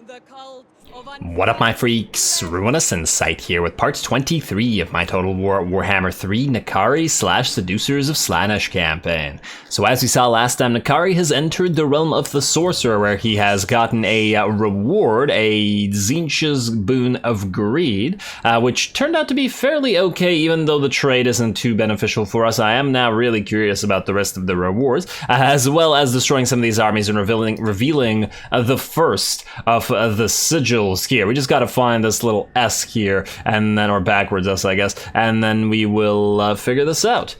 The cult of What up, my freaks? RuinousInsight here with part 23 of my Total Warhammer 3 Nakari / Seducers of Slaanesh campaign. So as we saw last time, Nakari has entered the realm of the Sorcerer, where he has gotten a reward, a Tzeentch's Boon of Greed, which turned out to be fairly okay, even though the trade isn't too beneficial for us. I am now really curious about the rest of the rewards, as well as destroying some of these armies and revealing the first of the sigils here. We just gotta find this little S here, and then, or backwards S, I guess, and then we will figure this out.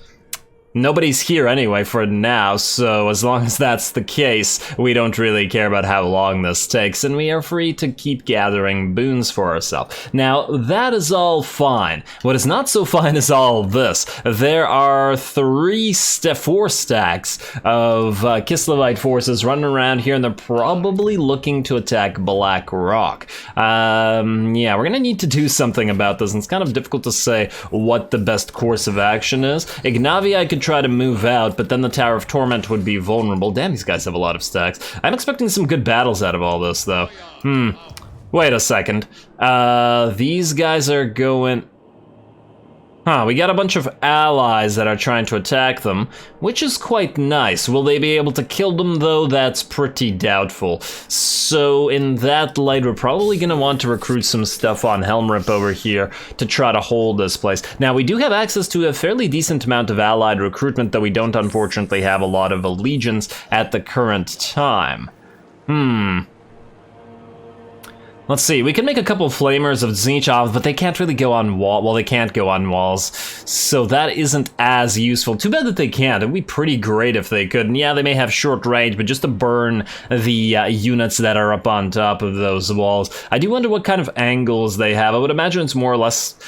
Nobody's here anyway for now, so as long as that's the case, we don't really care about how long this takes, and we are free to keep gathering boons for ourselves. Now, that is all fine. What is not so fine is all this. There are four stacks of Kislevite forces running around here, and they're probably looking to attack Black Rock. Yeah, we're gonna need to do something about this, and it's kind of difficult to say what the best course of action is. Ignavi, I could try to move out, but then the Tower of Torment would be vulnerable. Damn, these guys have a lot of stacks. I'm expecting some good battles out of all this, though. Wait a second. These guys are going... Huh, we got a bunch of allies that are trying to attack them, which is quite nice. Will they be able to kill them, though? That's pretty doubtful. So in that light, we're probably going to want to recruit some stuff on Helmrip over here to try to hold this place. Now, we do have access to a fairly decent amount of allied recruitment, though we don't unfortunately have a lot of allegiance at the current time. Let's see, we can make a couple of flamers of Tzeentch, but they can't really go on wall. Well, they can't go on walls, so that isn't as useful. Too bad that they can't. It'd be pretty great if they could. And yeah, they may have short range, but just to burn the units that are up on top of those walls. I do wonder what kind of angles they have. I would imagine it's more or less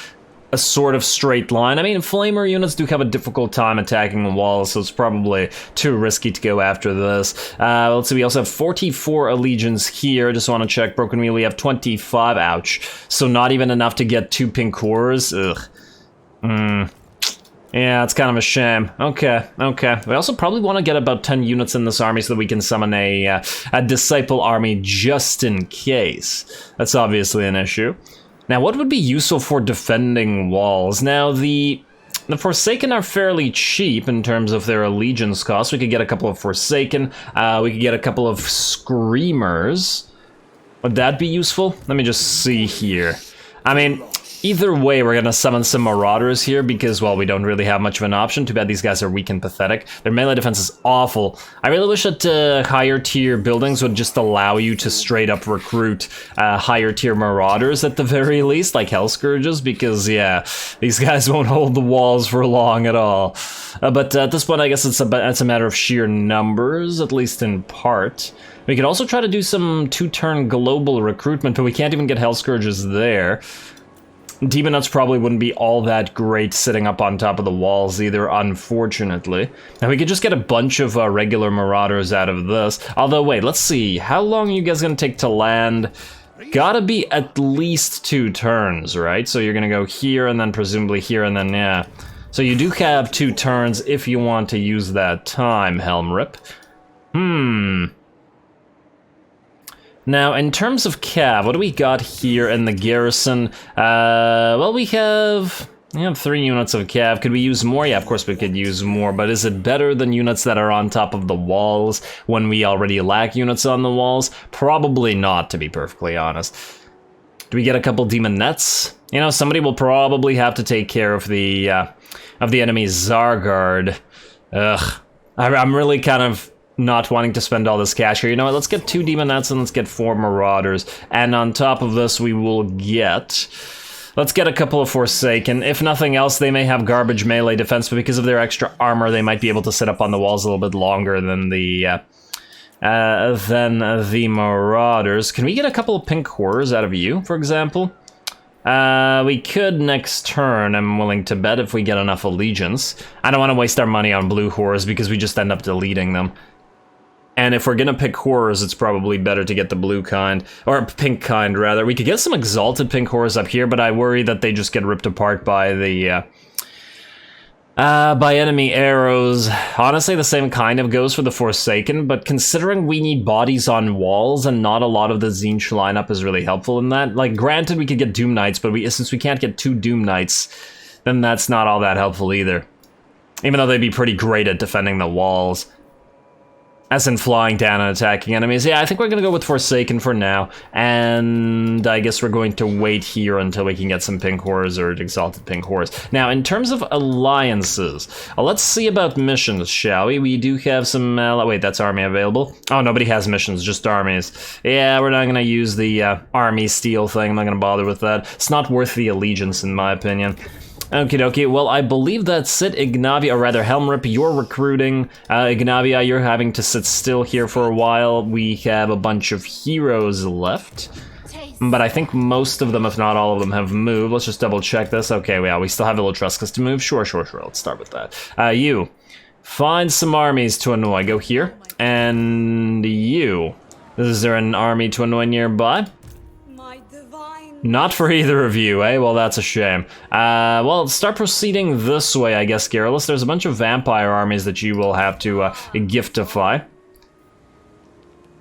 a sort of straight line. I mean, flamer units do have a difficult time attacking the walls, so it's probably too risky to go after this. Let's see, we also have 44 allegiance here. Just want to check. Broken Wheel, we have 25. Ouch. So not even enough to get 2 pink horrors. Ugh. Yeah, it's kind of a shame. Okay. We also probably want to get about 10 units in this army so that we can summon a disciple army just in case. That's obviously an issue. Now, what would be useful for defending walls? Now, the Forsaken are fairly cheap in terms of their allegiance cost. We could get a couple of Forsaken. We could get a couple of Screamers. Would that be useful? Let me just see here. I mean, either way, we're gonna summon some Marauders here because, well, we don't really have much of an option. Too bad these guys are weak and pathetic. Their melee defense is awful. I really wish that higher tier buildings would just allow you to straight up recruit higher tier Marauders at the very least, like Hell Scourges, because, yeah, these guys won't hold the walls for long at all. But at this point, I guess it's a matter of sheer numbers, at least in part. We could also try to do some 2-turn global recruitment, but we can't even get Hell Scourges there. Demon Nuts probably wouldn't be all that great sitting up on top of the walls either, unfortunately. And we could just get a bunch of regular Marauders out of this. Although, wait, let's see. How long are you guys gonna take to land? Gotta be at least 2 turns, right? So you're gonna go here, and then presumably here, and then, yeah. So you do have 2 turns if you want to use that time, Helmrip. Now, in terms of cav, what do we got here in the garrison? Well, we have 3 units of cav. Could we use more? Yeah, of course we could use more, but is it better than units that are on top of the walls when we already lack units on the walls? Probably not, to be perfectly honest. Do we get a couple demon nets? You know, somebody will probably have to take care of the enemy's Zargard. Ugh. I'm really kind of not wanting to spend all this cash here. You know what, let's get 2 Demon Nets and let's get 4 Marauders. And on top of this, we will get... Let's get a couple of Forsaken. If nothing else, they may have garbage melee defense, but because of their extra armor, they might be able to sit up on the walls a little bit longer than the Marauders. Can we get a couple of pink horrors out of you, for example? We could next turn, I'm willing to bet, if we get enough allegiance. I don't want to waste our money on blue horrors because we just end up deleting them. And if we're gonna pick horrors, it's probably better to get the blue kind, or pink kind rather. We could get some exalted pink horrors up here, but I worry that they just get ripped apart by the By enemy arrows, honestly the same kind of goes for the Forsaken, but considering we need bodies on walls and not a lot of the Tzeentch lineup is really helpful in that. Like, granted we could get Doom Knights, but since we can't get 2 Doom Knights, then that's not all that helpful either. Even though they'd be pretty great at defending the walls. As in flying down and attacking enemies. Yeah, I think we're gonna go with Forsaken for now. And I guess we're going to wait here until we can get some Pink Horrors or Exalted Pink Horrors. Now, in terms of alliances, let's see about missions, shall we? We do have some, wait, that's army available? Oh, nobody has missions, just armies. Yeah, we're not gonna use the army steal thing, I'm not gonna bother with that. It's not worth the allegiance, in my opinion. Okie dokie, well, I believe that's it. Ignavia, or rather, Helmrip, you're recruiting. Ignavia, you're having to sit still here for a while. We have a bunch of heroes left. But I think most of them, if not all of them, have moved. Let's just double check this. Okay, yeah, we still have Etruscus to move. Sure, let's start with that. You, find some armies to annoy. Go here. And you, is there an army to annoy nearby? Not for either of you, eh? Well, that's a shame. Well, start proceeding this way, I guess, Garrulus. There's a bunch of vampire armies that you will have to giftify.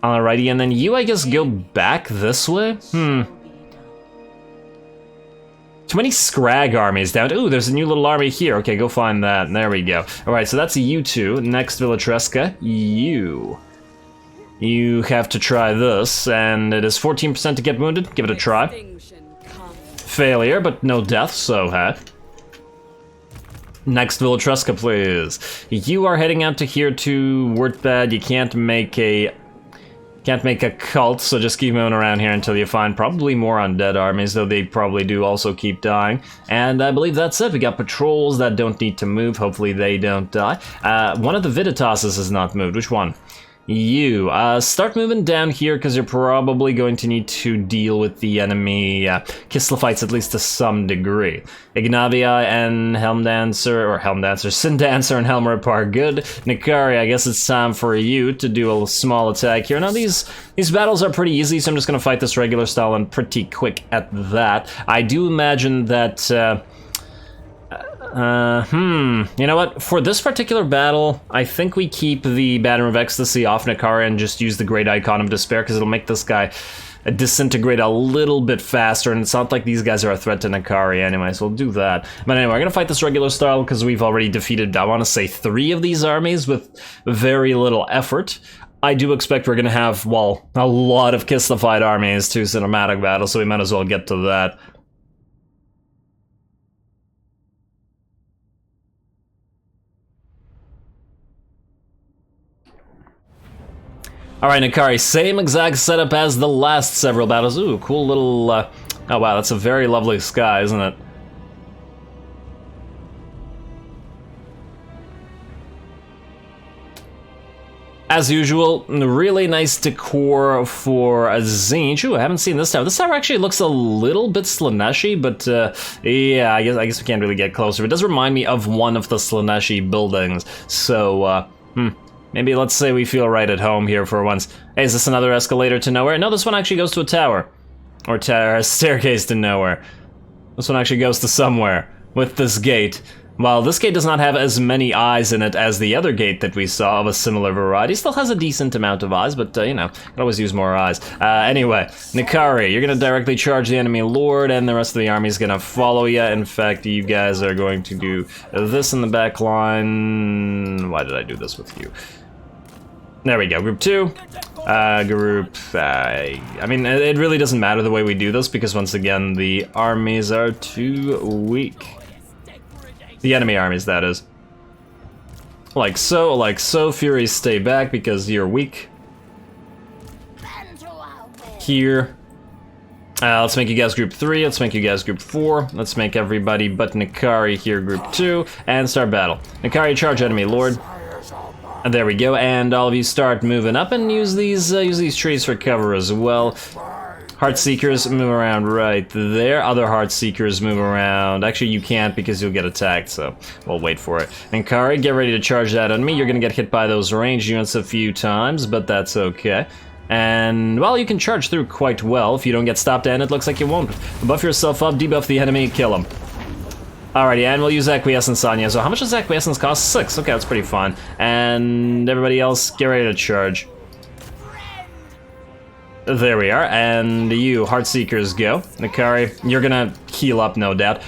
Alrighty, and then you, I guess, go back this way? Too many Scrag armies down. Ooh, there's a new little army here. Okay, go find that. There we go. Alright, so that's a you two. Next, Villatresca. You have to try this, and it is 14% to get wounded. Give it a try. Failure, but no death, so Next, Villatresca, please. You are heading out to here to Wurtbad. You can't make a cult, so just keep moving around here until you find probably more undead armies, though they probably do also keep dying. And I believe that's it. We got patrols that don't need to move. Hopefully they don't die. One of the Viditases has not moved. Which one? You, start moving down here because you're probably going to need to deal with the enemy Kislevites at least to some degree. Ignavia and Sindancer and Helmrip are good. Nakari, I guess it's time for you to do a small attack here. Now these battles are pretty easy, so I'm just gonna fight this regular style and pretty quick at that. I do imagine that you know what? For this particular battle, I think we keep the Banner of Ecstasy off Nakari and just use the Great Icon of Despair, because it'll make this guy disintegrate a little bit faster, and it's not like these guys are a threat to Nakari anyway, so we'll do that. But anyway, we're gonna fight this regular style because we've already defeated, I want to say, 3 of these armies with very little effort. I do expect we're gonna have, well, a lot of Kislefied armies to cinematic battle, so we might as well get to that. Alright, Nakari, same exact setup as the last several battles. Ooh, cool little, oh wow, that's a very lovely sky, isn't it? As usual, really nice decor for a Tzeentch. Ooh, I haven't seen this tower. This tower actually looks a little bit Slaanesh-y, but yeah, I guess we can't really get closer. It does remind me of one of the Slaanesh-y buildings, so, maybe let's say we feel right at home here for once. Hey, is this another escalator to nowhere? No, this one actually goes to a tower. Or a staircase to nowhere. This one actually goes to somewhere with this gate. While this gate does not have as many eyes in it as the other gate that we saw of a similar variety, still has a decent amount of eyes, but, you know, could always use more eyes. Anyway, Nakari, you're gonna directly charge the enemy lord, and the rest of the army's gonna follow you. In fact, you guys are going to do this in the back line. Why did I do this with you? There we go, group 2. I mean, it really doesn't matter the way we do this, because once again, the armies are too weak. The enemy armies, that is. Like so, Furies stay back because you're weak. Here. Let's make you guys group 3, let's make you guys group 4, let's make everybody but Nakari here group 2, and start battle. Nakari, charge enemy lord. And there we go, and all of you start moving up and use these trees for cover as well. Heartseekers, move around right there. Other Heartseekers, move around. Actually, you can't because you'll get attacked, so we'll wait for it. Nkari, get ready to charge that on me. You're gonna get hit by those ranged units a few times, but that's okay. And, well, you can charge through quite well. If you don't get stopped, and it looks like you won't. Buff yourself up, debuff the enemy, kill him. Alrighty, and we'll use Acquiescence on you. So how much does Acquiescence cost? 6. Okay, that's pretty fun. And everybody else, get ready to charge. There we are, and you, Heartseekers, go. Nakari, you're gonna heal up, no doubt.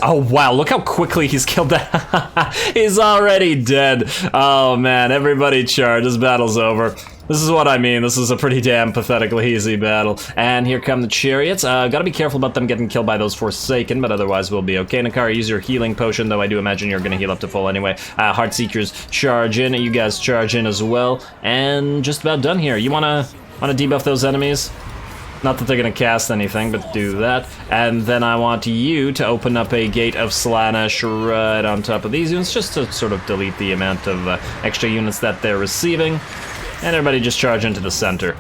Oh wow, look how quickly he's killed that. He's already dead. Oh man, everybody charge, this battle's over. This is what I mean, this is a pretty damn pathetically easy battle. And here come the chariots. Gotta be careful about them getting killed by those Forsaken, but otherwise we'll be okay. Nakari, use your healing potion, though I do imagine you're gonna heal up to full anyway. Heartseekers, charge in, you guys charge in as well. And just about done here. You wanna debuff those enemies? Not that they're gonna cast anything, but do that. And then I want you to open up a gate of Slaanesh right on top of these units, just to sort of delete the amount of extra units that they're receiving. And everybody just charge into the center.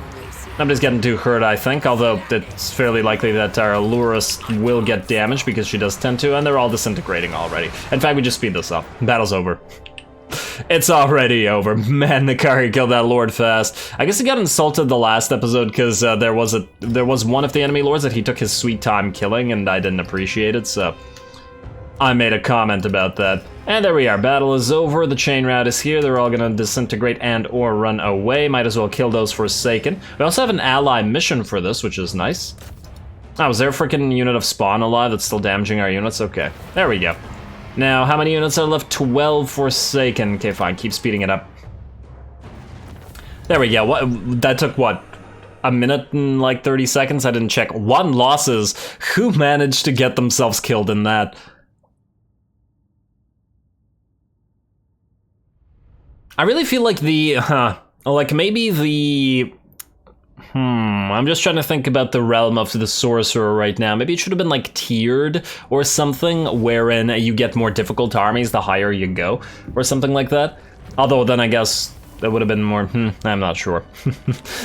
Nobody's getting too hurt, I think, although it's fairly likely that our Allurist will get damaged because she does tend to, and they're all disintegrating already. In fact, we just speed this up. Battle's over. It's already over. Man, Nakari killed that lord fast. I guess he got insulted the last episode because there was one of the enemy lords that he took his sweet time killing, and I didn't appreciate it, so I made a comment about that. And there we are, battle is over, the chain route is here, they're all gonna disintegrate and or run away. Might as well kill those Forsaken. We also have an ally mission for this, which is nice. Oh, is there a freaking unit of spawn alive that's still damaging our units? Okay, there we go. Now, how many units are left? 12 Forsaken. Okay, fine, keep speeding it up. There we go, that took what? A minute and like 30 seconds? I didn't check. 1 losses. Who managed to get themselves killed in that? I really feel like I'm just trying to think about the realm of the sorcerer right now. Maybe it should have been like tiered or something, wherein you get more difficult armies the higher you go, or something like that. Although then I guess that would have been more, I'm not sure.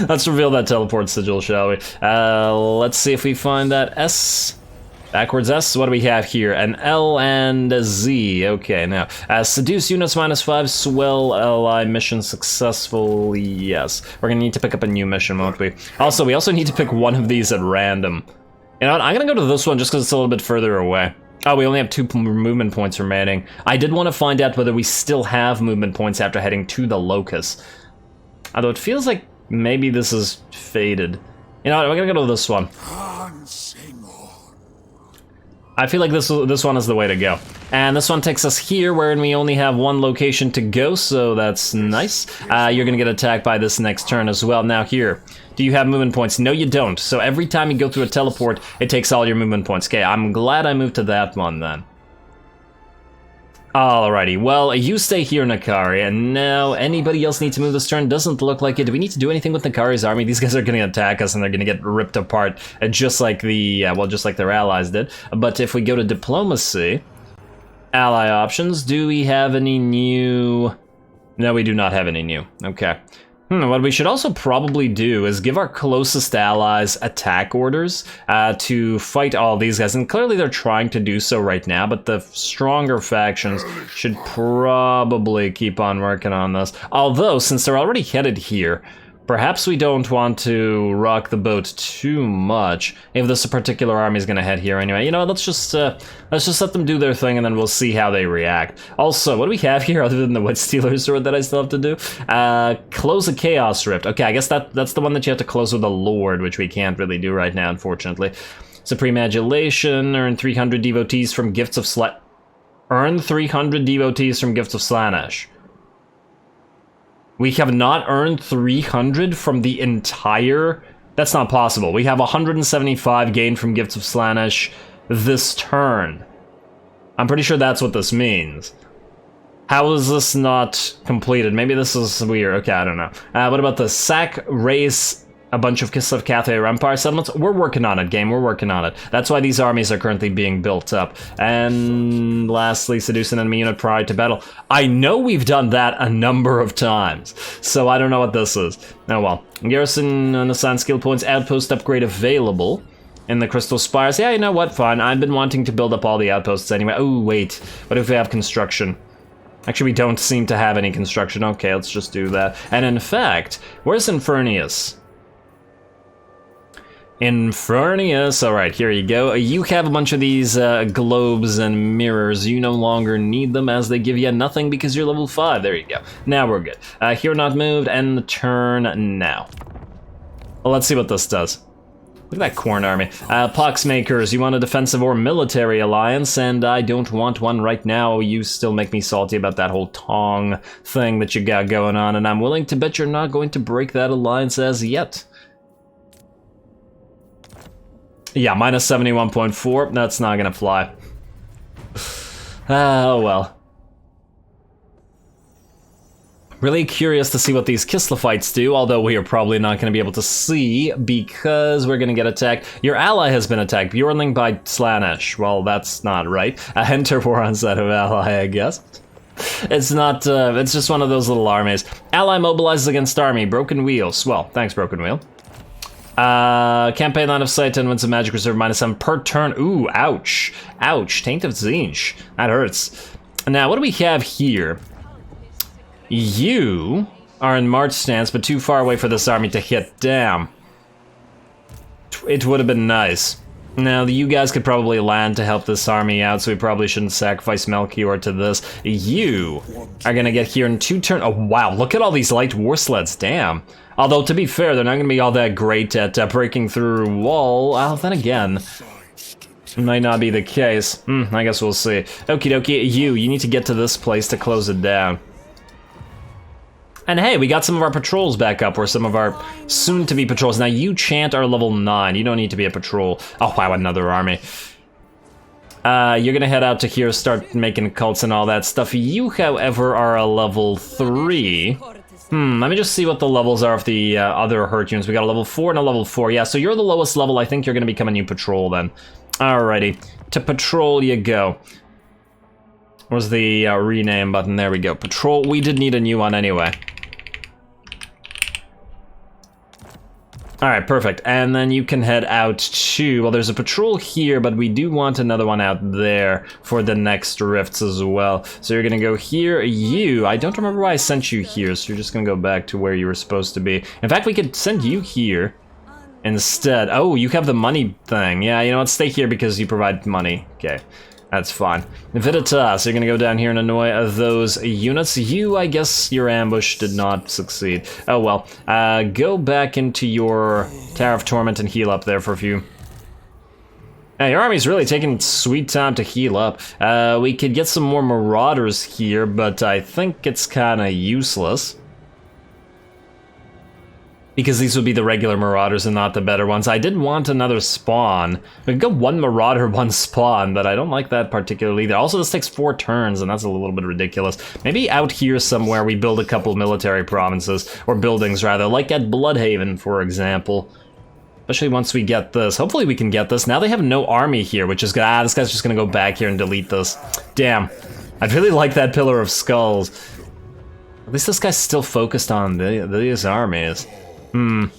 Let's reveal that teleport sigil, shall we? Let's see if we find that S. Backwards S, what do we have here? An L and a Z. Okay, now, seduce units -5, swell ally mission successful, yes. We're gonna need to pick up a new mission, won't we? Also, we also need to pick one of these at random. You know what, I'm gonna go to this one just because it's a little bit further away. Oh, we only have 2 movement points remaining. I did want to find out whether we still have movement points after heading to the Locust. Although it feels like maybe this is faded. You know what, we're gonna go to this one. I feel like this one is the way to go. And this one takes us here, wherein we only have 1 location to go, so that's nice. You're gonna get attacked by this next turn as well. Now here, do you have movement points? No, you don't. So every time you go through a teleport, it takes all your movement points. Okay, I'm glad I moved to that one then. Alrighty, well, you stay here, Nakari, and now anybody else need to move this turn? Doesn't look like it. Do we need to do anything with Nakari's army? These guys are gonna attack us and they're gonna get ripped apart, just like just like their allies did. But if we go to diplomacy, ally options, do we have any new? No, we do not have any new, okay. What we should also probably do is give our closest allies attack orders to fight all these guys. And clearly they're trying to do so right now, but the stronger factions should probably keep on working on this. Although, since they're already headed here, perhaps we don't want to rock the boat too much if this particular army is going to head here anyway. You know, let's just let them do their thing and then we'll see how they react. Also, what do we have here other than the Witch Stealer's Sword that I still have to do? Close a Chaos Rift. Okay, I guess that's the one that you have to close with a Lord, which we can't really do right now, unfortunately. Supreme Adulation, earn 300 devotees from Gifts of Sled. Earn 300 devotees from Gifts of Slaanesh. We have not earned 300 from the entire... That's not possible. We have 175 gained from Gifts of Slaanesh this turn. I'm pretty sure that's what this means. How is this not completed? Maybe this is weird. Okay, I don't know. What about the sack, race, a bunch of Kislev Cathay or Empire settlements? We're working on it, game. We're working on it. That's why these armies are currently being built up. And lastly, seduce an enemy unit prior to battle. I know we've done that a number of times, so I don't know what this is. Oh well. Garrison unassigned skill points, outpost upgrade available in the Crystal Spires. Yeah, you know what? Fine. I've been wanting to build up all the outposts anyway. Oh, wait. What if we have construction? Actually, we don't seem to have any construction. Okay, let's just do that. And in fact, where's Infernius? Infernius, alright, here you go. You have a bunch of these globes and mirrors. You no longer need them as they give you nothing because you're level 5. There you go. Now we're good. Here not moved, and the turn now. Well, let's see what this does. Look at that corn army. Poxmakers, you want a defensive or military alliance, and I don't want one right now. You still make me salty about that whole Tong thing that you got going on, and I'm willing to bet you're not going to break that alliance as yet. Yeah, minus 71.4, that's not gonna fly. Oh well. Really curious to see what these Kislophites do, although we are probably not going to be able to see because we're going to get attacked. Your ally has been attacked, Bjornling by Slaanesh. Well, that's not right. A Hunter war on side of ally, I guess. It's not, it's just one of those little armies. Ally mobilizes against army, Broken Wheels. Well, thanks, Broken Wheel. Campaign line of sight and wins a magic reserve -7 per turn. Ooh, ouch. Ouch, Taint of Tzeentch. That hurts. Now, what do we have here? You are in march stance, but too far away for this army to hit. Damn. It would have been nice. Now, you guys could probably land to help this army out, so we probably shouldn't sacrifice Melchior to this. You are gonna get here in 2 turns. Oh, wow, look at all these light war sleds, damn. Although, to be fair, they're not gonna be all that great at breaking through wall. Well, then again, it might not be the case. I guess we'll see. Okie dokie, you need to get to this place to close it down. And hey, we got some of our patrols back up, or some of our soon-to-be patrols. Now, you chant are level 9. You don't need to be a patrol. Oh, wow, another army. You're gonna head out to here, start making cults and all that stuff. You, however, are a level 3. Let me just see what the levels are of the other hurt units. We got a level 4 and a level 4. Yeah, so you're the lowest level. I think you're gonna become a new patrol then. Alrighty, to patrol you go. Where's the rename button? There we go. Patrol, we did need a new one anyway. Alright, perfect. And then you can head out to, well, there's a patrol here, but we do want another one out there for the next rifts as well. So you're gonna go here, I don't remember why I sent you here, so you're just gonna go back to where you were supposed to be. In fact, we could send you here instead. Oh, you have the money thing. Yeah, you know what, stay here because you provide money. Okay. That's fine. Viditas, you're gonna go down here and annoy those units. You, I guess your ambush did not succeed. Oh well. Go back into your Tower of Torment and heal up there for a few. Yeah, your army's really taking sweet time to heal up. We could get some more Marauders here, but I think it's kinda useless. Because these would be the regular Marauders and not the better ones. I did want another spawn. We could go 1 Marauder, 1 spawn, but I don't like that particularly either. Also, this takes 4 turns, and that's a little bit ridiculous. Maybe out here somewhere we build a couple military provinces, or buildings rather, like at Bloodhaven, for example. Especially once we get this. Hopefully we can get this. Now they have no army here, which is good. This guy's just gonna go back here and delete this. Damn. I'd really like that Pillar of Skulls. At least this guy's still focused on these armies. Yeah,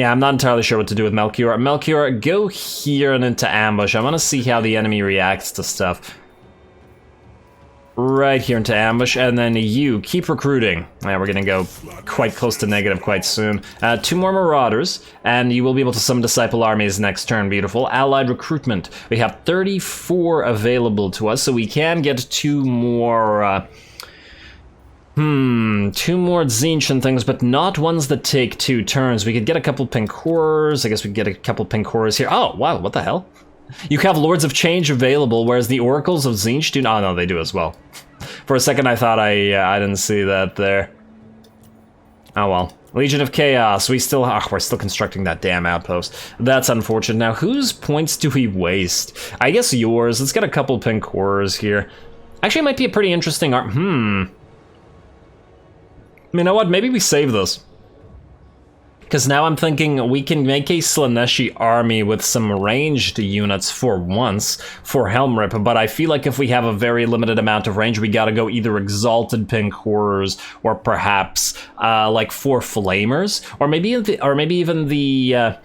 I'm not entirely sure what to do with Melchior. Melchior, go here and into ambush. I want to see how the enemy reacts to stuff. Right here into ambush, and then you keep recruiting. Yeah, we're gonna go quite close to negative quite soon. 2 more Marauders, and you will be able to summon Disciple armies next turn. Beautiful. Allied recruitment. We have 34 available to us, so we can get 2 more... 2 more Tzeentch and things, but not ones that take 2 turns. We could get a couple Pink Horrors. I guess we could get a couple Pink Horrors here. Oh, wow, what the hell? You have Lords of Change available, whereas the Oracles of Tzeentch do not. Oh, no, they do as well. For a second, I thought I didn't see that there. Oh, well. Legion of Chaos. We're still constructing that damn outpost. That's unfortunate. Now, whose points do we waste? I guess yours. Let's get a couple Pink Horrors here. Actually, it might be a pretty interesting You know what, maybe we save this. Because now I'm thinking we can make a Slaaneshi army with some ranged units for once, for Helmrip, but I feel like if we have a very limited amount of range, we gotta go either Exalted Pink Horrors, or perhaps, like 4 Flamers, or maybe even the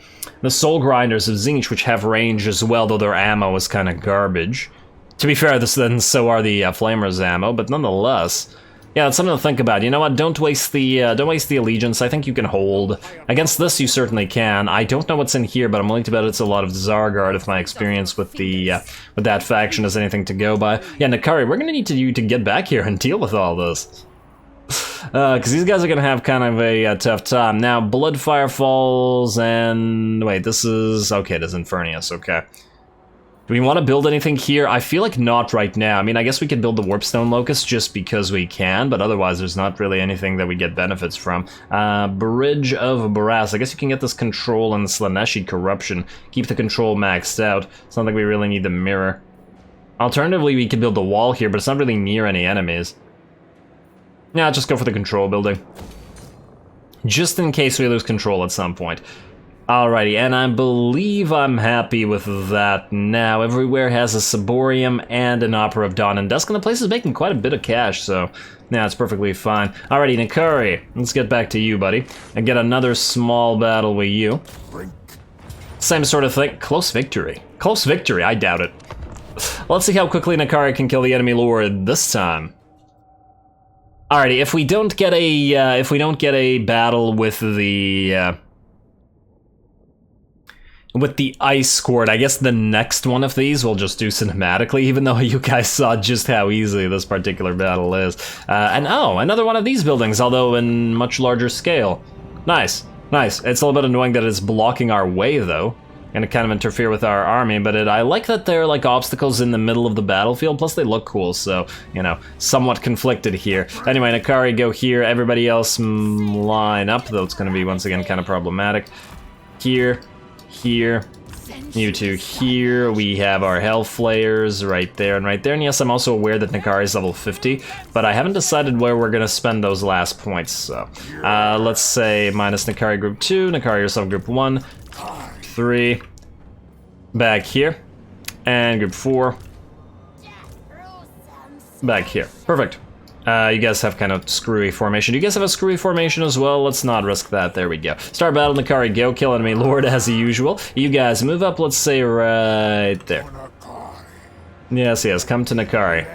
Soul Grinders of Tzeentch, which have range as well, though their ammo is kind of garbage. To be fair, then so are the Flamers' ammo, but nonetheless... Yeah, that's something to think about. You know what? Don't waste the allegiance. I think you can hold. Against this, you certainly can. I don't know what's in here, but I'm willing to bet it's a lot of Zargard if my experience with with that faction is anything to go by. Yeah, Nakari, we're gonna need you to get back here and deal with all this. Because these guys are gonna have kind of a tough time. Now, Bloodfire Falls and... Wait, this is... Okay, this is Infernius, okay. Do we want to build anything here? I feel like not right now. I mean, I guess we could build the Warpstone Locust just because we can, but otherwise there's not really anything that we get benefits from. Bridge of Brass. I guess you can get this control and Slaanesh corruption. Keep the control maxed out. It's not like we really need the mirror. Alternatively, we could build the wall here, but it's not really near any enemies. Yeah, just go for the control building. Just in case we lose control at some point. Alrighty, and I believe I'm happy with that now. Everywhere has a Ciborium and an Opera of Dawn and Dusk, and the place is making quite a bit of cash, so yeah, it's perfectly fine. Alrighty, Nkari, let's get back to you, buddy, and get another small battle with you. Same sort of thing. Close victory. Close victory, I doubt it. Let's see how quickly Nakari can kill the enemy lord this time. Alrighty, if we don't get a battle with the Ice Court, I guess the next one of these we'll just do cinematically, even though you guys saw just how easy this particular battle is. And oh, another one of these buildings, although in much larger scale. Nice, nice. It's a little bit annoying that it's blocking our way, though, and it kind of interfere with our army, but I like that they're like obstacles in the middle of the battlefield, plus they look cool, so, you know, somewhat conflicted here. Anyway, Nakari, go here, everybody else line up, though it's gonna be, once again, kind of problematic. Here. Here, you two here, we have our Hellflayers right there and right there, and yes, I'm also aware that Nakari is level 50, but I haven't decided where we're gonna spend those last points, so, let's say minus Nakari group 2, Nakari yourself group 1, 3, back here, and group 4, back here, perfect. You guys have kind of screwy formation. Do you guys have a screwy formation as well? Let's not risk that. There we go. Start battle, Nakari, go. Kill enemy lord as usual. You guys move up, let's say, right there. Yes, yes, come to Nakari.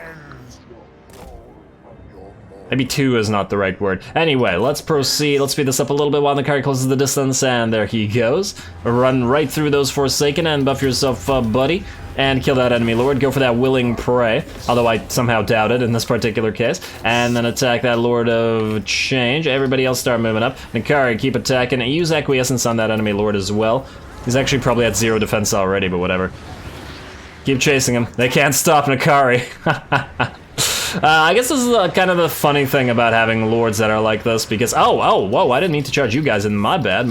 Maybe 2 is not the right word. Anyway, let's proceed. Let's speed this up a little bit while Nakari closes the distance, and there he goes. Run right through those Forsaken and buff yourself up, buddy. And kill that enemy lord, go for that willing prey, although I somehow doubt it in this particular case. And then attack that Lord of Change. Everybody else start moving up. Nakari, keep attacking. Use Acquiescence on that enemy lord as well. He's actually probably at 0 defense already, but whatever. Keep chasing him. They can't stop Nakari. I guess this is kind of the funny thing about having lords that are like this, because whoa, I didn't need to charge you guys in. My bad.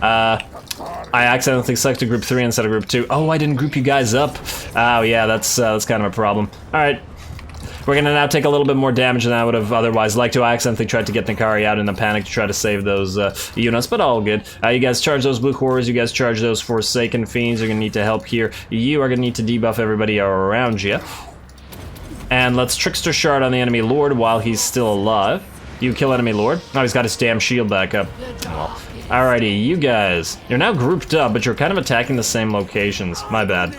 I accidentally selected group 3 instead of group 2. Oh, I didn't group you guys up. Oh yeah, that's kind of a problem. Alright, we're gonna now take a little bit more damage than I would have otherwise liked to. I accidentally tried to get Nakari out in a panic to try to save those units, but all good. You guys charge those blue horrors, you guys charge those Forsaken Fiends. You're gonna need to help here. You are gonna need to debuff everybody around you. And let's Trickster Shard on the enemy lord while he's still alive. You kill enemy lord. Oh, he's got his damn shield back up. Well, alrighty, you guys. You're now grouped up, but you're kind of attacking the same locations. My bad.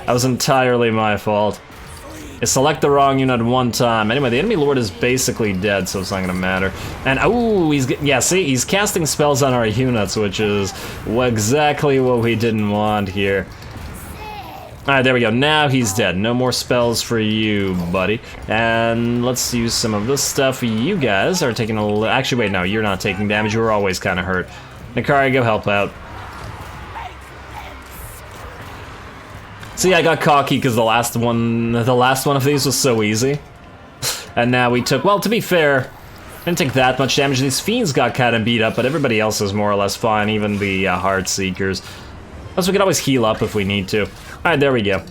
That was entirely my fault. You select the wrong unit one time. Anyway, the enemy lord is basically dead, so it's not gonna matter. And oh, he's casting spells on our units, which is exactly what we didn't want here. Alright, there we go. Now he's dead. No more spells for you, buddy. And let's use some of this stuff. You guys are taking a little... Actually, wait, no, you're not taking damage. You were always kind of hurt. Nakari, go help out. See, I got cocky because the last one of these was so easy. And now we took... Well, to be fair, didn't take that much damage. These fiends got kind of beat up, but everybody else is more or less fine, even the Heart Seekers. Plus, we can always heal up if we need to. Alright, there we go.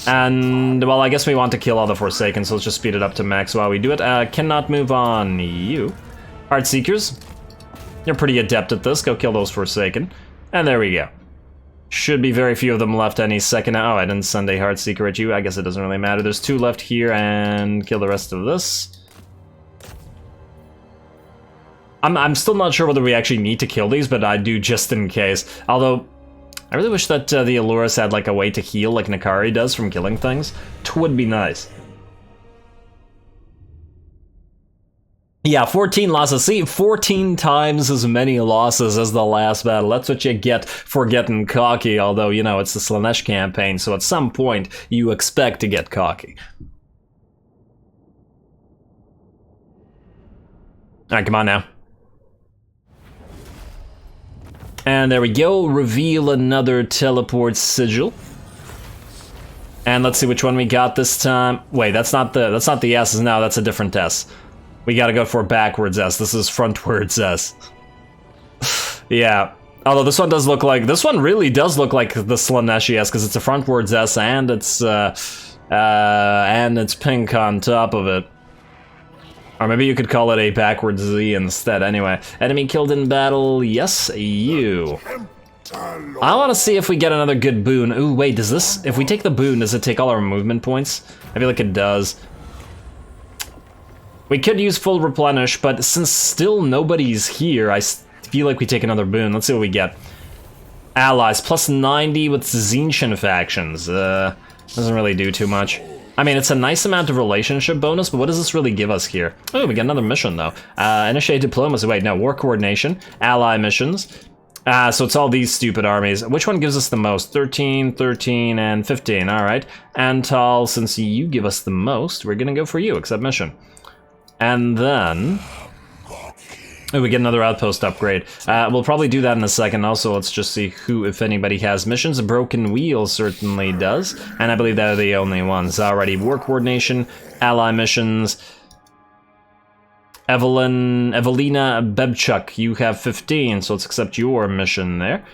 And, well, I guess we want to kill all the Forsaken, so let's just speed it up to max while we do it. Cannot move on you. Heart Seekers. You're pretty adept at this. Go kill those Forsaken. And there we go. Should be very few of them left any second. Oh, I didn't send a Heart Seeker at you. I guess it doesn't really matter. There's 2 left here, and kill the rest of this. I'm still not sure whether we actually need to kill these, but I do just in case. Although... I really wish that the Allurus had like a way to heal like Nakari does from killing things. It would be nice. Yeah, 14 losses. See, 14 times as many losses as the last battle. That's what you get for getting cocky, although, you know, it's the Slaanesh campaign, so at some point you expect to get cocky. Alright, come on now. And there we go, reveal another teleport sigil. And let's see which one we got this time. Wait, that's not the S's now, that's a different S. We gotta go for backwards S, this is frontwards S. Yeah, although this one really does look like the Slaanesh S, because it's a frontwards S and it's pink on top of it. Or maybe you could call it a backwards Z instead. Anyway, enemy killed in battle, yes, you. I want to see if we get another good boon. Ooh, wait, does this, if we take the boon, does it take all our movement points? I feel like it does. We could use full replenish, but since still nobody's here, I feel like we take another boon. Let's see what we get. Allies, plus 90 with Zinchen factions. Doesn't really do too much. I mean, it's a nice amount of relationship bonus, but what does this really give us here? Oh, we got another mission, though. Initiate diplomacy. Wait, no, war coordination, ally missions. So it's all these stupid armies. Which one gives us the most? 13, 13, and 15, all right. Antal, since you give us the most, we're gonna go for you, accept mission. And then... oh, we get another outpost upgrade. We'll probably do that in a second. Also, let's just see who, if anybody, has missions. A broken wheel certainly does, and I believe they're the only ones. Alrighty, war coordination, ally missions. Evelina Bebchuk, you have 15, so let's accept your mission there.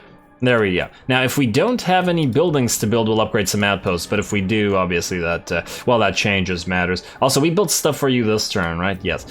There we go. Now, if we don't have any buildings to build, we'll upgrade some outposts, but if we do, obviously that, well, that changes matters. Also, we built stuff for you this turn, right? Yes.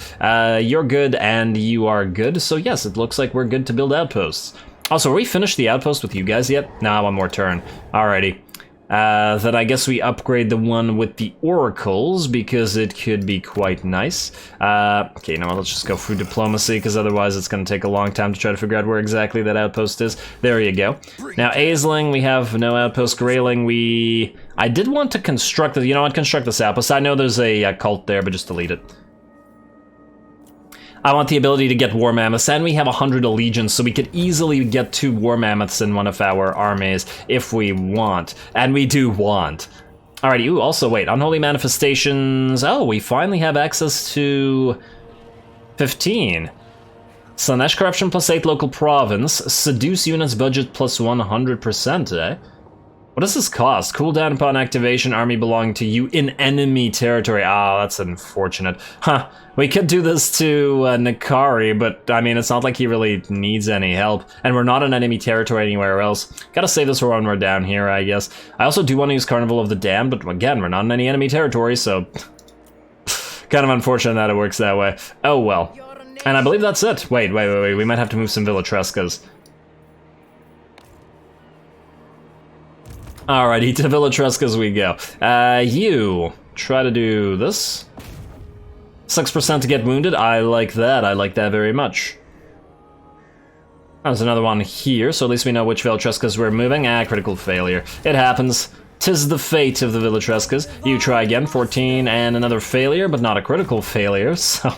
You're good, and you are good, so yes, it looks like we're good to build outposts. Also, are we finished the outpost with you guys yet? Nah, one more turn. Alrighty. Then I guess we upgrade the one with the oracles, because it could be quite nice. Okay, now let's just go through diplomacy, because otherwise it's going to take a long time to try to figure out where exactly that outpost is. There you go. Now, Aisling, we have no outpost. Grayling, I did want to construct it. You know what? Construct this outpost. I know there's a cult there, but just delete it. I want the ability to get war mammoths, and we have 100 allegiance, so we could easily get 2 war mammoths in one of our armies if we want, and we do want. Alrighty, ooh, also wait, unholy manifestations. Oh, we finally have access to 15. Slaanesh corruption plus 8 local province, seduce units budget plus 100%, eh? What does this cost? Cooldown upon activation, army belonging to you in enemy territory. Ah, that's unfortunate. Huh, we could do this to Nakari, but I mean, it's not like he really needs any help. And we're not in enemy territory anywhere else. Gotta save this for when we're down here, I guess. I also do want to use Carnival of the Damned, but again, we're not in any enemy territory, so... kind of unfortunate that it works that way. Oh well. And I believe that's it. Wait, we might have to move some Villatrescas. Alrighty, to Villatrescas we go. You try to do this. 6% to get wounded. I like that. I like that very much. There's another one here, so at least we know which Villatrescas we're moving. Critical failure. It happens. 'Tis the fate of the Villatrescas. You try again, 14, and another failure, but not a critical failure, so...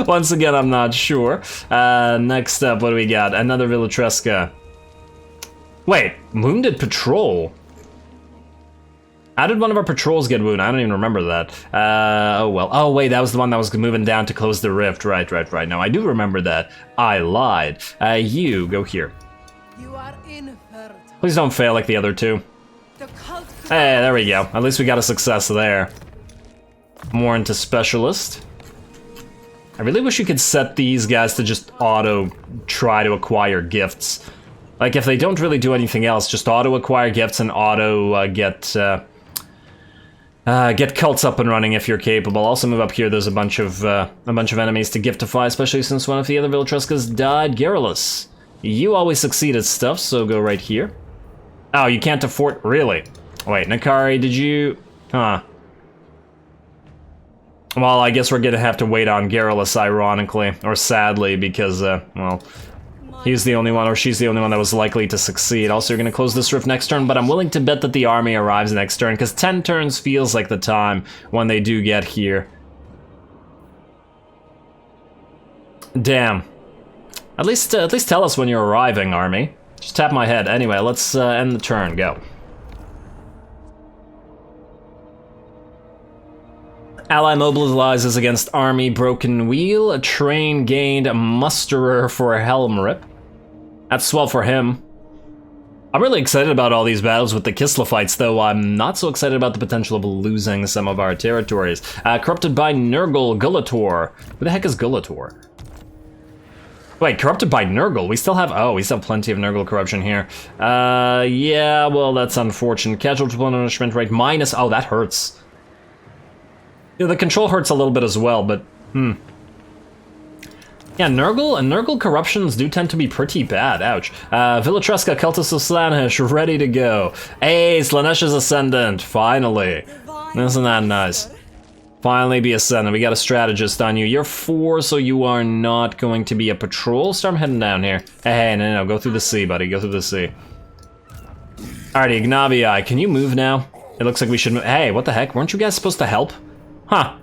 once again, I'm not sure. Next up, what do we got? Another Villatresca. Wait, wounded patrol? How did one of our patrols get wounded? I don't even remember that. Oh well. Oh wait, that was the one that was moving down to close the rift. Right. No, I do remember that. I lied. You, go here. You are infertile. Please don't fail like the other two. Hey, there we go. At least we got a success there. More into specialist. I really wish you could set these guys to just auto try to acquire gifts. Like, if they don't really do anything else, just auto-acquire gifts and auto-get cults up and running if you're capable. Also move up here, there's a bunch of enemies to giftify, especially since one of the other Villatrescas died. Garrison, you always succeed at stuff, so go right here. Oh, you can't afford... really? Wait, Nakari, did you... huh. Well, I guess we're gonna have to wait on Garrison, ironically, or sadly, because, well... he's the only one, or she's the only one that was likely to succeed. Also, you're going to close this rift next turn, but I'm willing to bet that the army arrives next turn, because 10 turns feels like the time when they do get here. Damn. At least tell us when you're arriving, army. Just tap my head. Anyway, let's end the turn. Go. Ally mobilizes against army. Broken wheel. A train gained. A musterer for a helm rip. That's swell for him. I'm really excited about all these battles with the Kislev fights, though I'm not so excited about the potential of losing some of our territories. Corrupted by Nurgle Gulator. Who the heck is Gulator? Wait, corrupted by Nurgle? We still have, oh, we still have plenty of Nurgle corruption here. Yeah, well, that's unfortunate. Casualty punishment rate minus, oh, that hurts. Yeah, the control hurts a little bit as well, but, Yeah, Nurgle corruptions do tend to be pretty bad, ouch. Villatreska, Cultist of Slaanesh, ready to go. Hey, Slaanesh's Ascendant, finally. Isn't that nice? Finally be Ascendant, we got a strategist on you. You're 4, so you are not going to be a patrol. Start heading down here. Hey, no, go through the sea, buddy, go through the sea. Alrighty, Ignavii, can you move now? It looks like we should move. Hey, what the heck, weren't you guys supposed to help? Huh.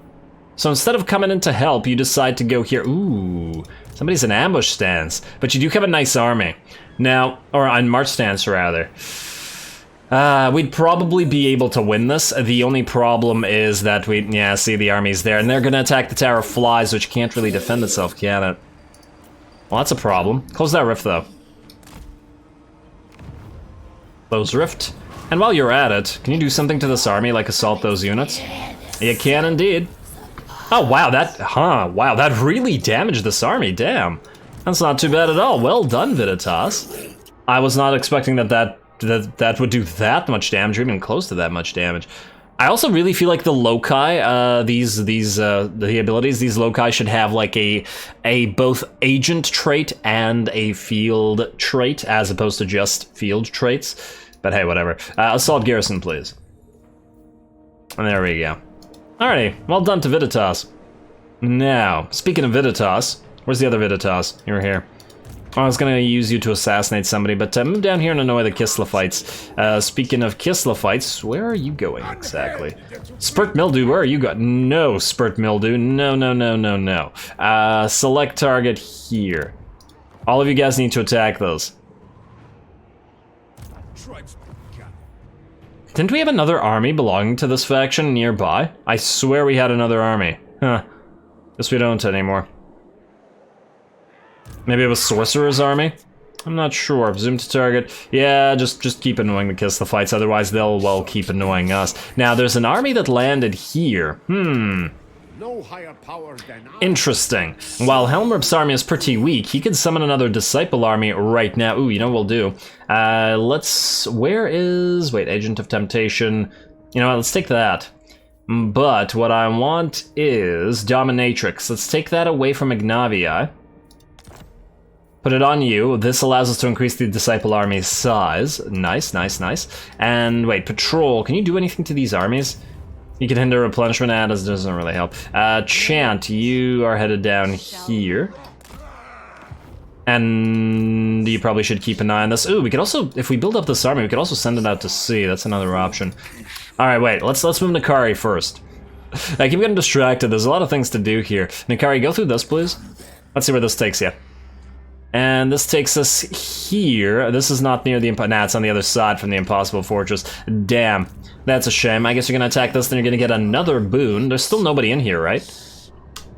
So instead of coming in to help, you decide to go here. Ooh, somebody's in ambush stance. But you do have a nice army. Now, or on march stance rather. We'd probably be able to win this. The only problem is that see the army's there. And they're gonna attack the Tower of Flies, which can't really defend itself, can it? Well, that's a problem. Close that rift though. Close rift. And while you're at it, can you do something to this army, like assault those units? You can indeed. Oh wow, that really damaged this army, damn. That's not too bad at all, well done, Viditas. I was not expecting that would do that much damage, or even close to that much damage. I also really feel like the loci, the abilities, these loci should have like a both agent trait and a field trait, as opposed to just field traits. But hey, whatever. Assault Garrison, please. And there we go. Alrighty, well done to Viditas. Now, speaking of Viditas, where's the other Viditas? You're here. I was gonna use you to assassinate somebody, but move down here and annoy the Kislevites. Speaking of Kislevites, where are you going exactly? Spurt Mildew, where are you going? No, Spurt Mildew, no. Select target here. All of you guys need to attack those. Didn't we have another army belonging to this faction nearby? I swear we had another army. Huh. Guess we don't anymore. Maybe it was Sorcerer's army? I'm not sure. Zoom to target. Yeah, just keep annoying the Kislevites, otherwise they'll, well, keep annoying us. Now, there's an army that landed here. No higher power than interesting. While Helmrip's army is pretty weak, he could summon another Disciple army right now. Ooh, you know what we'll do? Wait, Agent of Temptation. You know what, let's take that. But what I want is Dominatrix. Let's take that away from Ignavii. Put it on you. This allows us to increase the Disciple army's size. Nice. And wait, Patrol, can you do anything to these armies? You can hinder replenishment, and it doesn't really help. Chant, you are headed down here. And you probably should keep an eye on this. Ooh, we could also, if we build up this army, we could also send it out to sea. That's another option. Alright, wait, let's move Nakari first. I keep getting distracted, there's a lot of things to do here. Nakari, go through this, please. Let's see where this takes you. And this takes us here. This is not near the, nah, it's on the other side from the Impossible Fortress. Damn. That's a shame. I guess you're gonna attack this, then you're gonna get another boon. There's still nobody in here, right?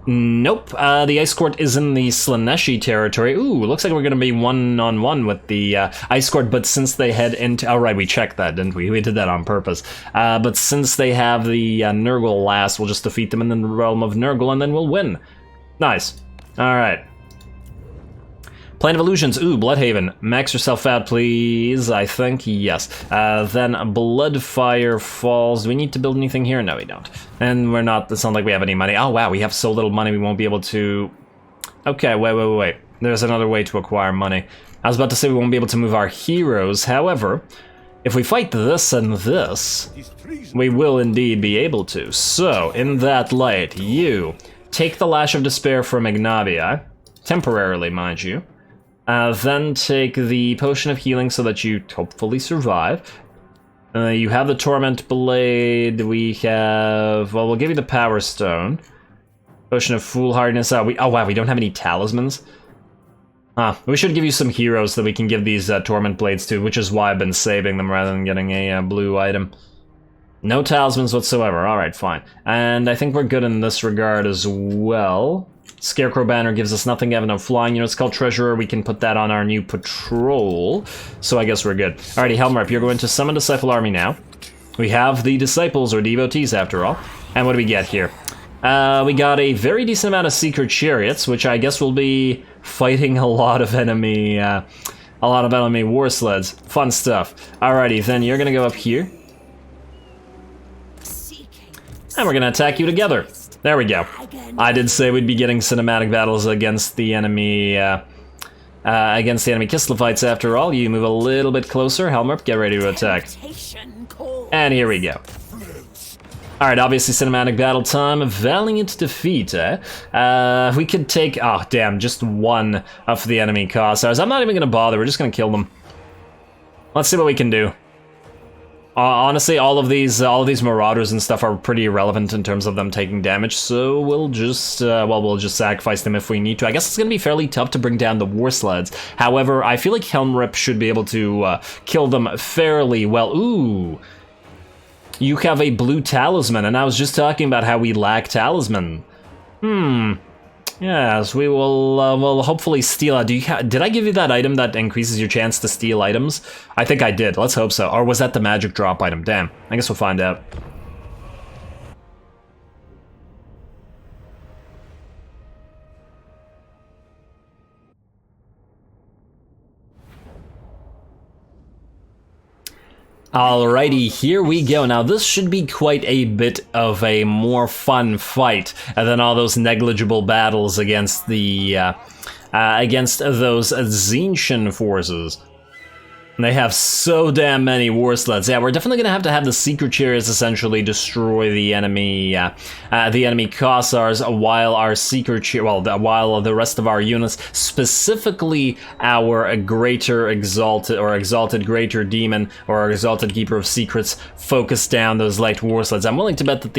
Nope. The Ice Court is in the Slaaneshi territory. Ooh, looks like we're gonna be one-on-one with the Ice Court, but since they head into... Oh, right, we checked that, didn't we? We did that on purpose. But since they have the Nurgle last, we'll just defeat them in the realm of Nurgle, and then we'll win. Nice. Alright. Plane of Illusions, ooh, Bloodhaven. Max yourself out, please, I think, yes. Then Bloodfire Falls. Do we need to build anything here? No, we don't. And we're not, it's not like we have any money. Oh, wow, we have so little money we won't be able to... Okay, wait. There's another way to acquire money. I was about to say we won't be able to move our heroes, however, if we fight this and this, we will indeed be able to. So, in that light, you take the Lash of Despair from Ignavii, temporarily, mind you. Then take the Potion of Healing so that you hopefully survive. You have the Torment Blade, we have... Well, we'll give you the Power Stone. Potion of foolhardiness. Oh wow, we don't have any talismans. We should give you some heroes that we can give these torment blades to, which is why I've been saving them rather than getting a blue item. No talismans whatsoever. Alright, fine. And I think we're good in this regard as well. Scarecrow banner gives us nothing. We have no flying units. Called Treasurer, we can put that on our new patrol. So I guess we're good. Alrighty, Helmrep, you're going to summon Disciple Army now. We have the Disciples, or Devotees after all. And what do we get here? We got a very decent amount of Secret Chariots, which I guess will be fighting a lot of enemy war sleds. Fun stuff. Alrighty, then you're gonna go up here. And we're gonna attack you together. There we go. I did say we'd be getting cinematic battles against the enemy, Kislevites after all. You move a little bit closer. Helmrep, get ready to attack. And here we go. Alright, obviously cinematic battle time. Valiant defeat, eh? We could take, just one of the enemy Cossars. I'm not even gonna bother, we're just gonna kill them. Let's see what we can do. Honestly, all of these marauders and stuff are pretty irrelevant in terms of them taking damage, so we'll just sacrifice them if we need to. I guess it's gonna be fairly tough to bring down the war sleds. However, I feel like Helmrep should be able to kill them fairly well. Ooh! You have a blue talisman, and I was just talking about how we lack talisman. Yes, we will hopefully steal. Did I give you that item that increases your chance to steal items? I think I did. Let's hope so. Or was that the magic drop item? Damn. I guess we'll find out. Alrighty, here we go. Now this should be quite a bit of a more fun fight than all those negligible battles against the against those Tzeentch forces. They have so damn many war sleds. Yeah, we're definitely gonna have to have the Secret Chariots essentially destroy the enemy Cossars, while our while the rest of our units, specifically our Greater Exalted or Exalted Greater Demon or our Exalted Keeper of Secrets, focus down those light war sleds. I'm willing to bet that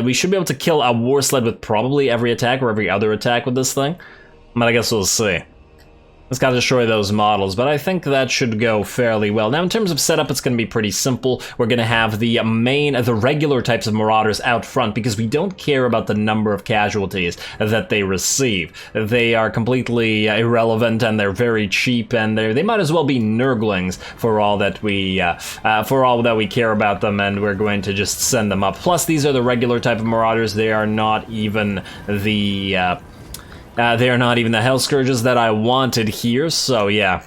we should be able to kill a war sled with probably every attack or every other attack with this thing. But I guess we'll see. It's got to destroy those models, but I think that should go fairly well. Now, in terms of setup, it's going to be pretty simple. We're going to have the regular types of Marauders out front, because we don't care about the number of casualties that they receive. They are completely irrelevant, and they're very cheap, and they might as well be Nurglings for all that we care about them, and we're going to just send them up. Plus, these are the regular type of Marauders. They are not even the Hell Scourges that I wanted here, so yeah.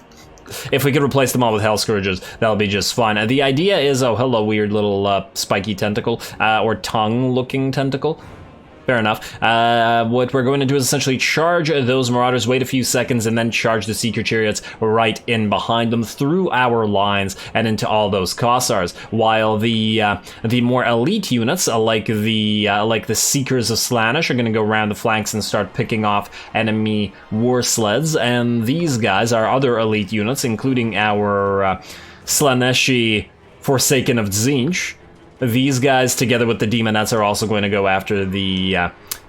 If we could replace them all with Hell Scourges, that'll be just fine. The idea is, oh hello, weird little spiky tentacle, or tongue-looking tentacle. Fair enough. What we're going to do is essentially charge those Marauders, wait a few seconds, and then charge the Secret Chariots right in behind them through our lines and into all those Cossars. While the more elite units, like the Seekers of Slaanesh, are going to go around the flanks and start picking off enemy war sleds. And these guys, our other elite units, including our Slaaneshi Forsaken of Tzeentch. These guys, together with the Demonettes, are also going to go after the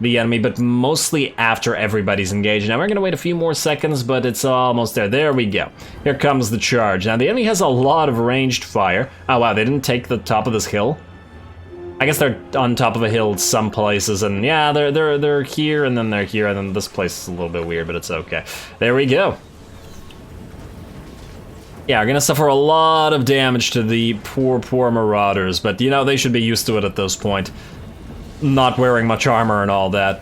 enemy, but mostly after everybody's engaged. Now, we're going to wait a few more seconds, but it's almost there. There we go. Here comes the charge. Now, the enemy has a lot of ranged fire. Oh, wow, they didn't take the top of this hill? I guess they're on top of a hill some places, and yeah, they're here, and then they're here, and then this place is a little bit weird, but it's okay. There we go. Yeah, we're gonna suffer a lot of damage to the poor Marauders, but you know, they should be used to it at this point. Not wearing much armor and all that.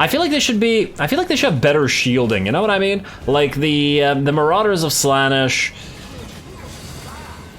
I feel like they should have better shielding, you know what I mean? Like the Marauders of Slaanesh,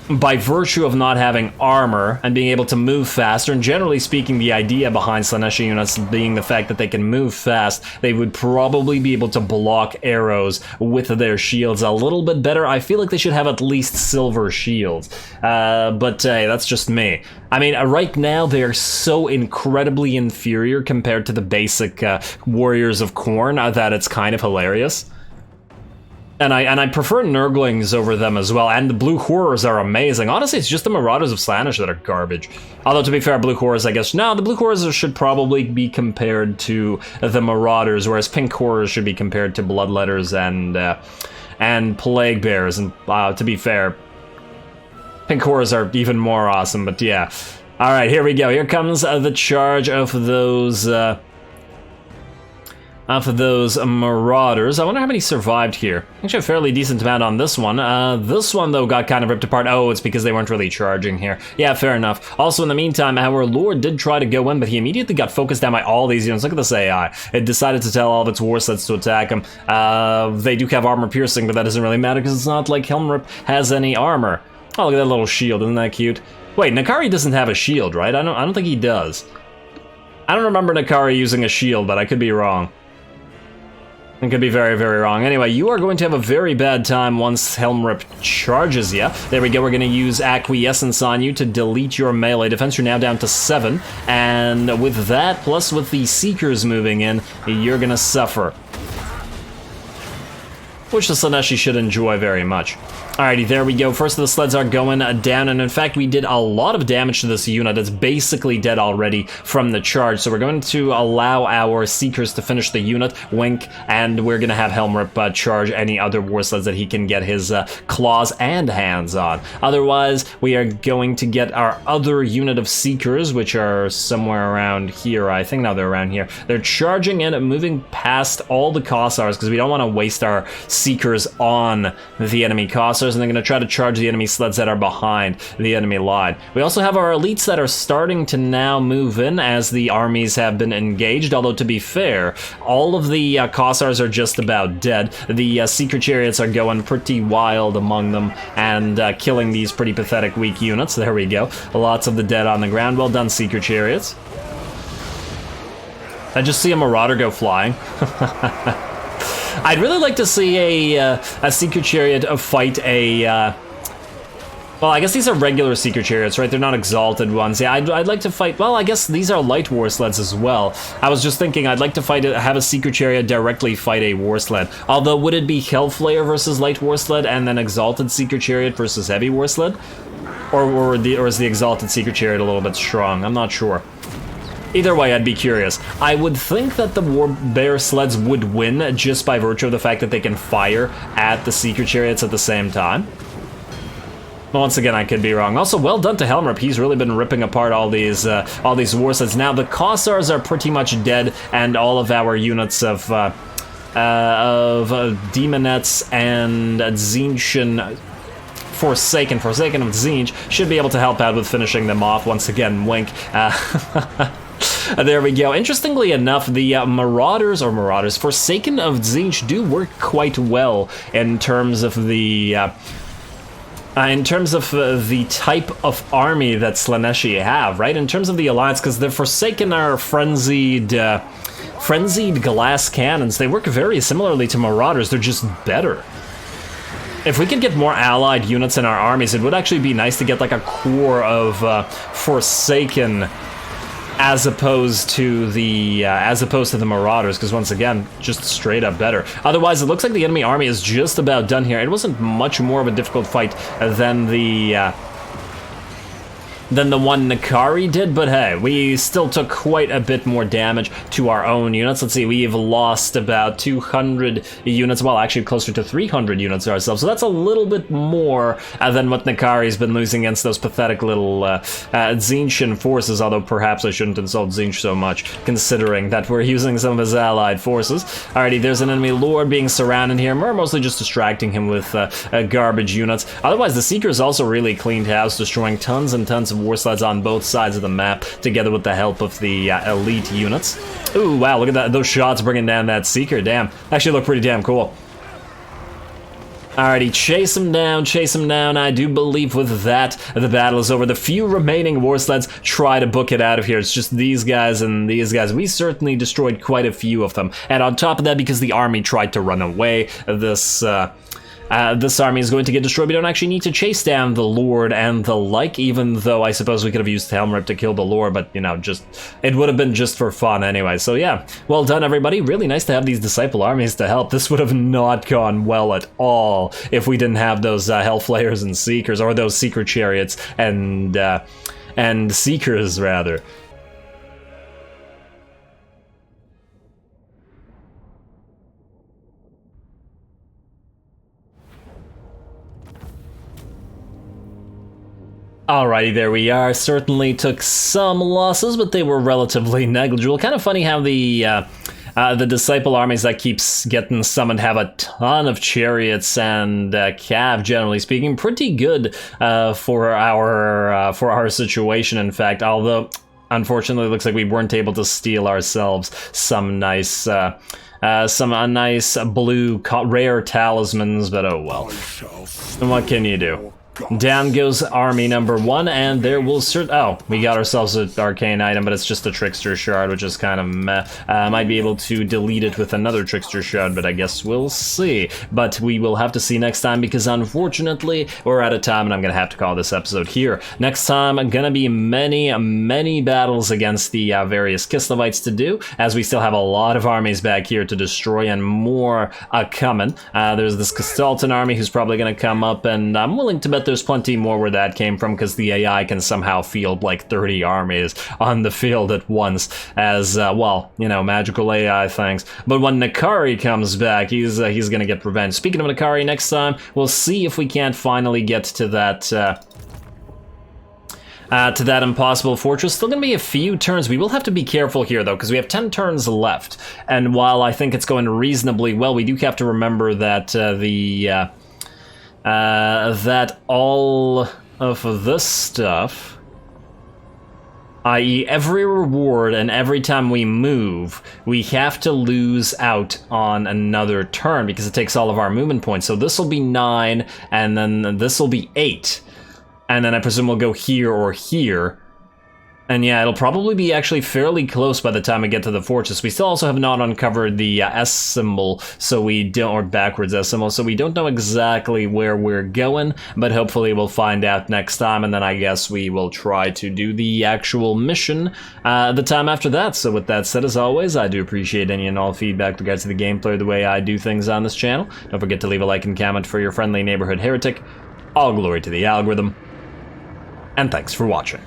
by virtue of not having armor and being able to move faster, and generally speaking, the idea behind Slaaneshi units being the fact that they can move fast, they would probably be able to block arrows with their shields a little bit better. I feel like they should have at least silver shields, but hey, that's just me. I mean, right now, they're so incredibly inferior compared to the basic Warriors of Khorne that it's kind of hilarious. And I prefer Nurglings over them as well, and the Blue Horrors are amazing. Honestly, it's just the Marauders of Slaanesh that are garbage. Although, to be fair, Blue Horrors, I guess... No, the Blue Horrors should probably be compared to the Marauders, whereas Pink Horrors should be compared to Bloodletters and Plague Bears. And to be fair, Pink Horrors are even more awesome, but yeah. Alright, here we go. Here comes the charge of those... of those Marauders. I wonder how many survived here. Actually, a fairly decent amount on this one. This one, though, got kind of ripped apart. Oh, it's because they weren't really charging here. Yeah, fair enough. Also, in the meantime, our Lord did try to go in, but he immediately got focused down by all these units. Look at this AI. It decided to tell all of its war sleds to attack him. They do have armor piercing, but that doesn't really matter because it's not like Helmrip has any armor. Oh, look at that little shield. Isn't that cute? Wait, Nakari doesn't have a shield, right? I don't think he does. I don't remember Nakari using a shield, but I could be wrong. I could be very, very wrong. Anyway, you are going to have a very bad time once Helmrip charges you. There we go, we're going to use Acquiescence on you to delete your melee defense. You're now down to 7, and with that, plus with the Seekers moving in, you're going to suffer. Which the Slaaneshi should enjoy very much. Alrighty, there we go. First of the sleds are going down, and in fact, we did a lot of damage to this unit. It's basically dead already from the charge, so we're going to allow our Seekers to finish the unit, wink, and we're going to have Helmrip charge any other war sleds that he can get his claws and hands on. Otherwise, we are going to get our other unit of Seekers, which are somewhere around here. I think now they're around here. They're charging in and moving past all the Kossars, because we don't want to waste our Seekers on the enemy Kossars, and they're going to try to charge the enemy sleds that are behind the enemy line. We also have our elites that are starting to now move in as the armies have been engaged, although to be fair, all of the Kossars are just about dead. The Seeker Chariots are going pretty wild among them and killing these pretty pathetic weak units. There we go. Lots of the dead on the ground. Well done, Seeker Chariots. I just see a Marauder go flying. I'd really like to see a Seeker Chariot fight a... well, I guess these are regular Seeker Chariots, right? They're not exalted ones. Yeah, I'd like to fight... Well, I guess these are light war sleds as well. I was just thinking I'd like to have a Seeker Chariot directly fight a war sled. Although, would it be Hellflayer versus light war sled and then exalted Seeker Chariot versus heavy war sled? Or is the exalted Seeker Chariot a little bit strong? I'm not sure. Either way, I'd be curious. I would think that the Warbear sleds would win just by virtue of the fact that they can fire at the Seeker Chariots at the same time. But once again, I could be wrong. Also, well done to Helmrip. He's really been ripping apart all these war sleds. Now, the Kossars are pretty much dead, and all of our units of Demonettes and Tzeentch Forsaken of Tzeentch should be able to help out with finishing them off. Once again, wink. There we go. Interestingly enough, the Marauders Forsaken of Tzeentch do work quite well in terms of the type of army that Slaaneshi have, right? In terms of the alliance, because the Forsaken are frenzied glass cannons. They work very similarly to Marauders. They're just better. If we could get more allied units in our armies, it would actually be nice to get like a core of Forsaken as opposed to the Marauders, because once again, just straight up better. Otherwise, it looks like the enemy army is just about done here. It wasn't much more of a difficult fight than the one Nakari did, but hey, we still took quite a bit more damage to our own units. Let's see, we've lost about 200 units, well, actually closer to 300 units ourselves, so that's a little bit more than what Nakari's been losing against those pathetic little Tzeentchian forces, although perhaps I shouldn't insult Tzeentch so much, considering that we're using some of his allied forces. Alrighty, there's an enemy lord being surrounded here. We're mostly just distracting him with garbage units. Otherwise, the Seekers also really cleaned house, destroying tons and tons of war sleds on both sides of the map, together with the help of the elite units. Ooh, wow, look at that, those shots bringing down that Seeker, damn. Actually look pretty damn cool. Alrighty, chase him down. I do believe with that, the battle is over. The few remaining war sleds try to book it out of here. It's just these guys and these guys. We certainly destroyed quite a few of them. And on top of that, because the army tried to run away, this this army is going to get destroyed. We don't actually need to chase down the Lord and the like, even though I suppose we could have used Helm Rip to kill the Lord, but, you know, just, it would have been just for fun anyway. So yeah, well done everybody. Really nice to have these Disciple armies to help. This would have not gone well at all if we didn't have those Hellflayers and Seekers, or those Seeker Chariots and Seekers, rather. Alrighty, there we are. Certainly took some losses, but they were relatively negligible. Kind of funny how the Disciple armies that keeps getting summoned have a ton of chariots and cav, generally speaking. Pretty good for our situation, in fact, although unfortunately it looks like we weren't able to steal ourselves some nice blue rare talismans, but oh well. And what can you do? Down goes army number 1, and there will we got ourselves an arcane item, but it's just a trickster shard, which is kind of meh. Might be able to delete it with another trickster shard, but I guess we'll see. But we will have to see next time, because unfortunately we're out of time, and I'm gonna have to call this episode here. Next time, gonna be many battles against the various Kislevites to do, as we still have a lot of armies back here to destroy, and more coming. There's this Castalton army who's probably gonna come up, and I'm willing to bet there's plenty more where that came from, because the AI can somehow field like 30 armies on the field at once, as well, you know, magical AI things. But when Nakari comes back, he's gonna get revenge. Speaking of Nakari, next time we'll see if we can't finally get to that impossible fortress. Still gonna be a few turns. We will have to be careful here though, because we have 10 turns left, and while I think it's going reasonably well, we do have to remember that that all of this stuff, i.e. every reward and every time we move, we have to lose out on another turn, because it takes all of our movement points. So this will be 9, and then this will be 8. And then I presume we'll go here or here. And yeah, it'll probably be actually fairly close by the time we get to the fortress. We still also have not uncovered the S symbol, so we don't, or backwards S symbol, so we don't know exactly where we're going, but hopefully we'll find out next time, and then I guess we will try to do the actual mission the time after that. So with that said, as always, I do appreciate any and all feedback with regards to the gameplay or the way I do things on this channel. Don't forget to leave a like and comment for your friendly neighborhood heretic. All glory to the algorithm, and thanks for watching.